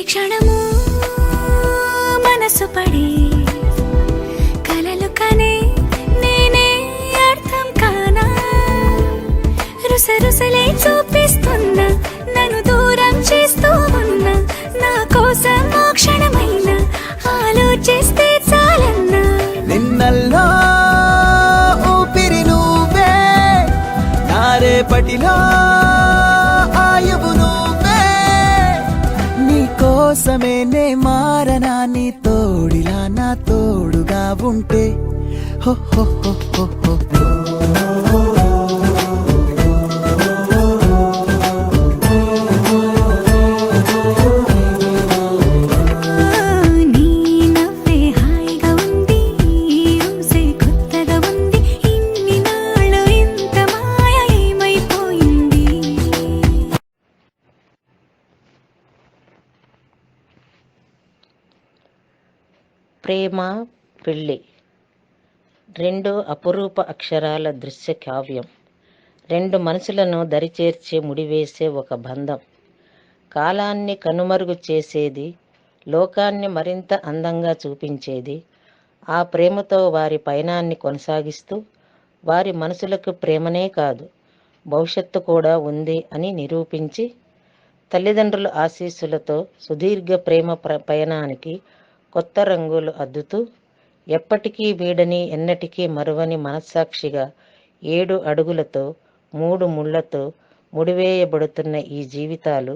క్షణము మనసు పడి కలలు కనే నేనే అర్థం కానా రుసరుసలే చూపిస్తున్నా నన్ను దూరం చేస్తూ ఉన్నా నా కోసం ఓ క్షణమైన ఆలోచిస్తే చాలన్నా నిన్నల్లో ఊపిరి నువ్వే నా రేపటిలో ఆయువు నువ్వే నీ కోసమే నే మారనా నీ తోడిలా నా తోడుగా ఉంటే హో హో హో హో హో నీ నవ్వే హాయిగా ఉంది ఊసే కొత్తగా ఉంది ఇన్ని నాళ్ళు ఇంత మాయ ఏమైపోయింది ప్రేమ పెళ్ళి రెండు అపురూప అక్షరాల దృశ్య కావ్యం. రెండు మనసులను దరిచేర్చి ముడివేసే ఒక బంధం. కాలాన్ని కనుమరుగు చేసేది, లోకాన్ని మరింత అందంగా చూపించేది. ఆ ప్రేమతో వారి పయనాన్ని కొనసాగిస్తూ వారి మనసులకు ప్రేమనే కాదు భవిష్యత్తు కూడా ఉంది అని నిరూపించి తల్లిదండ్రుల ఆశీస్సులతో సుదీర్ఘ ప్రేమ పయనానికి కొత్త రంగులు అద్దుతూ ఎప్పటికీ వీడని ఎన్నటికీ మరువని మనస్సాక్షిగా 7 అడుగులతో 3 ముళ్లతో ముడివేయబడుతున్న ఈ జీవితాలు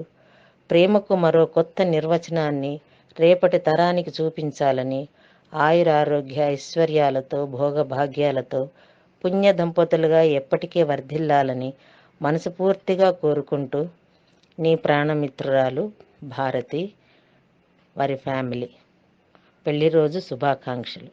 ప్రేమకు మరో కొత్త నిర్వచనాన్ని రేపటి తరానికి చూపించాలని ఆయురారోగ్య ఐశ్వర్యాలతో భోగభాగ్యాలతో పుణ్య దంపతులుగా ఎప్పటికీ వర్ధిల్లాలని మనస్ఫూర్తిగా కోరుకుంటూ నీ ప్రాణమిత్రురాలు భారతి, వారి ఫ్యామిలీ. పెళ్లి రోజు శుభాకాంక్షలు.